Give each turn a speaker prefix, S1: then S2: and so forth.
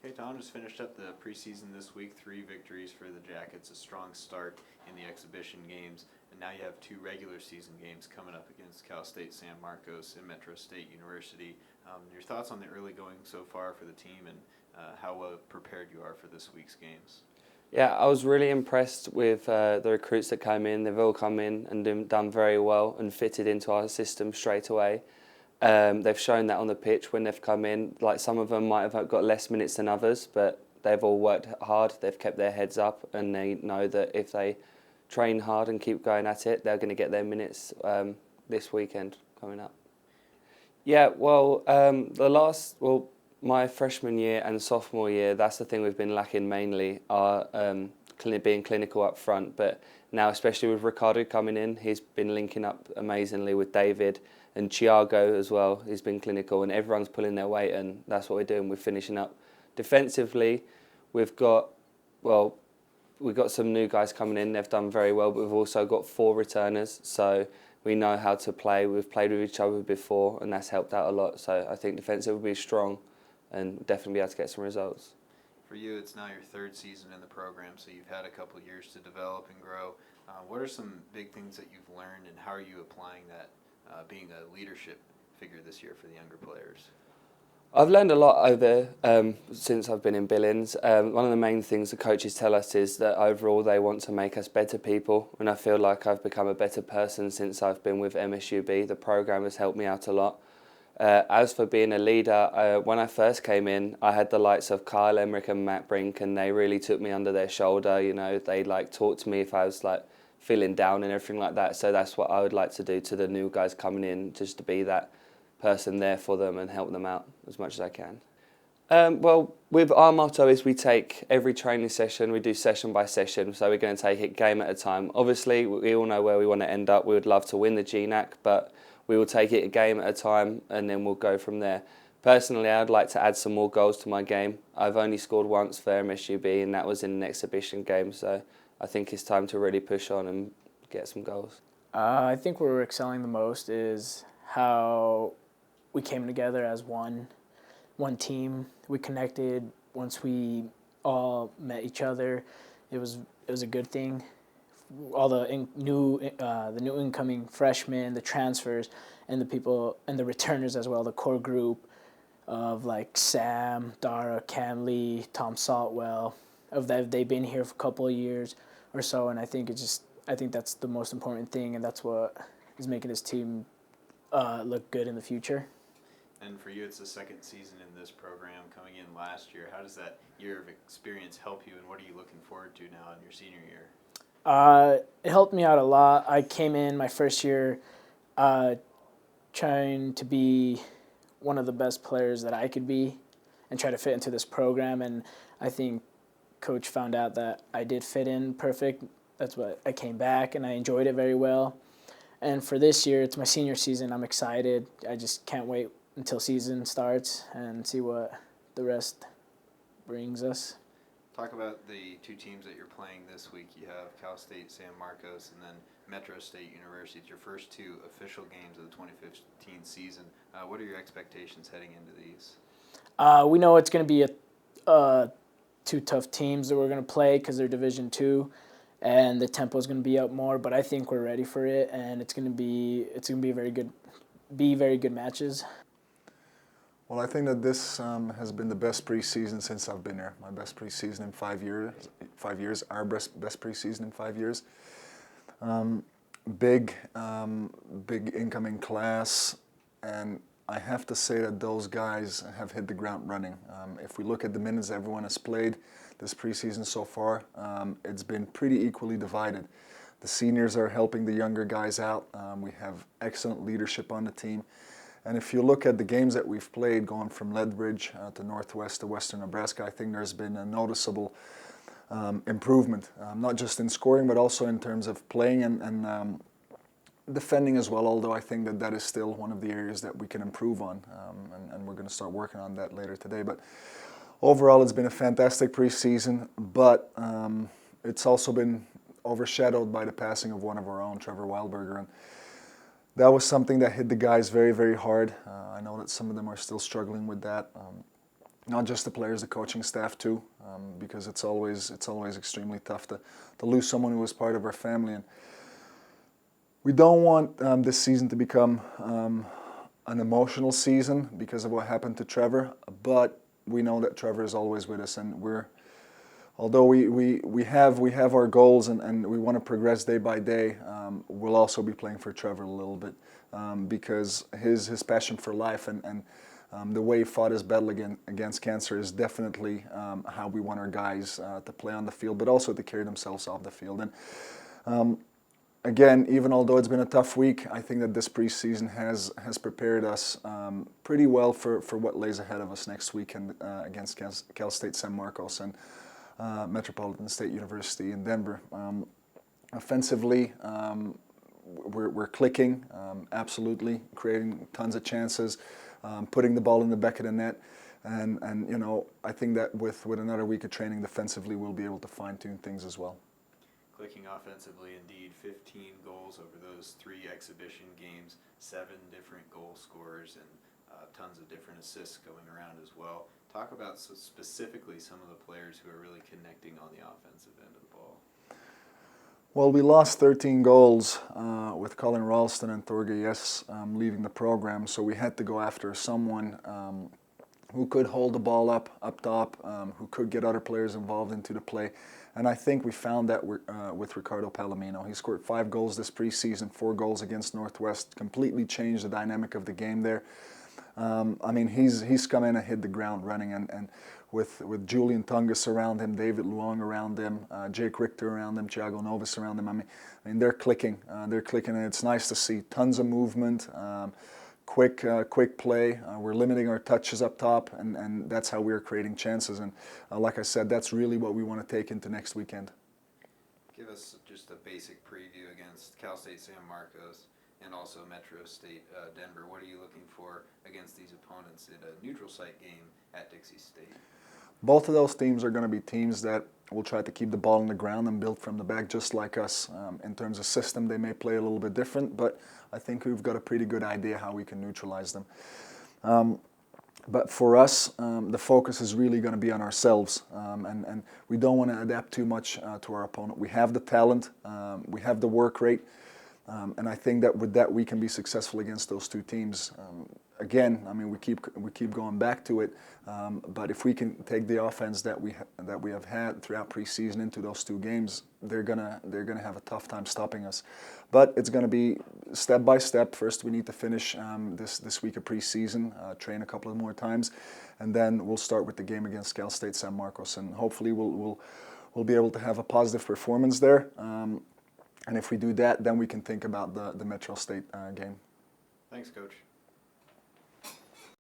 S1: Okay, Tom just finished up the preseason this week. 3 victories for the Jackets, a strong start in the exhibition games, and now you have 2 regular season games coming up against Cal State San Marcos and Metro State University. Your thoughts on the early going so far for the team and how well prepared you are for this week's games?
S2: Yeah, I was really impressed with the recruits that came in. They've all come in and done very well and fitted into our system straight away. They've shown that on the pitch when they've come in. Like, some of them might have got less minutes than others, but they've all worked hard. They've kept their heads up, and they know that if they train hard and keep going at it, they're going to get their minutes this weekend coming up. Yeah, well, my freshman year and sophomore year, that's the thing we've been lacking mainly, are being clinical up front. But now, especially with Ricardo coming in, he's been linking up amazingly with David, and Thiago as well. He's been clinical, and everyone's pulling their weight, and that's what we're doing. We're finishing up. Defensively, we've got some new guys coming in. They've done very well, but we've also got 4 returners, so we know how to play. We've played with each other before, and that's helped out a lot. So I think defensive will be strong and definitely be able to get some results.
S1: For you, it's now your 3rd season in the program, so you've had a couple of years to develop and grow. What are some big things that you've learned, and how are you applying that, being a leadership figure this year for the younger players?
S2: I've learned a lot over since I've been in Billings. One of the main things the coaches tell us is that overall they want to make us better people, and I feel like I've become a better person since I've been with MSUB. The program has helped me out a lot. As for being a leader, when I first came in, I had the likes of Kyle Emmerich and Matt Brink, and they really took me under their shoulder. You know, they talked to me if I was feeling down and everything like that. So that's what I would like to do to the new guys coming in, just to be that person there for them and help them out as much as I can. With our motto is we take every training session, we do session by session, so we're going to take it game at a time. Obviously, we all know where we want to end up. We would love to win the GNAC, but we will take it a game at a time, and then we'll go from there. Personally, I'd like to add some more goals to my game. I've only scored once for MSUB, and that was in an exhibition game, so I think it's time to really push on and get some goals.
S3: I think where we're excelling the most is how we came together as one team. We connected once we all met each other. It was a good thing. All the new incoming freshmen, the transfers, and the people and the returners as well. The core group of Sam, Dara, Cam Lee, Tom Saltwell. They've been here for a couple of years or so, and I think that's the most important thing, and that's what is making this team look good in the future.
S1: And for you, it's the 2nd season in this program, coming in last year. How does that year of experience help you, and what are you looking forward to now in your senior year?
S3: It helped me out a lot. I came in my first year trying to be one of the best players that I could be and try to fit into this program, and I think Coach found out that I did fit in perfect. That's what I came back, and I enjoyed it very well. And for this year, it's my senior season. I'm excited. I just can't wait until season starts and see what the rest brings us.
S1: Talk about the 2 teams that you're playing this week. You have Cal State San Marcos and then Metro State University. It's your first 2 official games of the 2015 season. What are your expectations heading into these?
S3: We know it's going to be 2 tough teams that we're going to play because they're Division II, and the tempo is going to be up more. But I think we're ready for it, and it's going to be very good matches.
S4: Well, I think that this has been the best preseason since I've been here. My best preseason in 5 years. Our best preseason in 5 years. Big incoming class, and I have to say that those guys have hit the ground running. If we look at the minutes everyone has played this preseason so far, it's been pretty equally divided. The seniors are helping the younger guys out. We have excellent leadership on the team. And if you look at the games that we've played, going from Lethbridge to Northwest to Western Nebraska, I think there's been a noticeable improvement, not just in scoring, but also in terms of playing and defending as well, although I think that is still one of the areas that we can improve on, and we're going to start working on that later today. But overall, it's been a fantastic preseason, but it's also been overshadowed by the passing of one of our own, Trevor Wildberger. And that was something that hit the guys very, very hard. I know that some of them are still struggling with that. not just the players, the coaching staff too, because it's always extremely tough to lose someone who was part of our family. And we don't want this season to become an emotional season because of what happened to Trevor, but we know that Trevor is always with us, and although we have our goals and we want to progress day by day, we'll also be playing for Trevor a little bit because his passion for life and the way he fought his battle against cancer is definitely how we want our guys to play on the field, but also to carry themselves off the field. And again, even although it's been a tough week, I think that this preseason has prepared us pretty well for what lays ahead of us next weekend against Cal State San Marcos and Metropolitan State University in Denver. Offensively, we're clicking, absolutely, creating tons of chances, putting the ball in the back of the net. And you know, I think that with another week of training defensively, we'll be able to fine-tune things as well.
S1: Clicking offensively, indeed, 15 goals over those 3 exhibition games, 7 different goal scorers, and tons of different assists going around as well. Talk about specifically some of the players who are really connecting on the offensive end of the ball.
S4: Well, we lost 13 goals with Colin Ralston and Torge Yes leaving the program, so we had to go after someone who could hold the ball up top, who could get other players involved into the play. And I think we found that with Ricardo Palomino. He scored 5 goals this preseason, 4 goals against Northwest, completely changed the dynamic of the game there. I mean, he's come in and hit the ground running, and with Julian Tungus around him, David Luong around him, Jake Richter around him, Thiago Novus around him. I mean, they're clicking, and it's nice to see tons of movement, quick play. We're limiting our touches up top, and that's how we're creating chances. And like I said, that's really what we want to take into next weekend.
S1: Give us just a basic preview against Cal State San Marcos and also Metro State Denver. What are you looking for against these opponents in a neutral site game at Dixie State?
S4: Both of those teams are going to be teams that will try to keep the ball on the ground and build from the back just like us. In terms of system, they may play a little bit different, but I think we've got a pretty good idea how we can neutralize them. But for us, the focus is really going to be on ourselves, and we don't want to adapt too much to our opponent. We have the talent, we have the work rate, and I think that with that we can be successful against those two teams. Again, I mean, we keep going back to it, but if we can take the offense that we have had throughout preseason into those 2 games, they're gonna have a tough time stopping us. But it's gonna be step by step. First, we need to finish this week of preseason, train a couple of more times, and then we'll start with the game against Cal State San Marcos, and hopefully we'll be able to have a positive performance there. And if we do that, then we can think about the Metro State game.
S1: Thanks, Coach.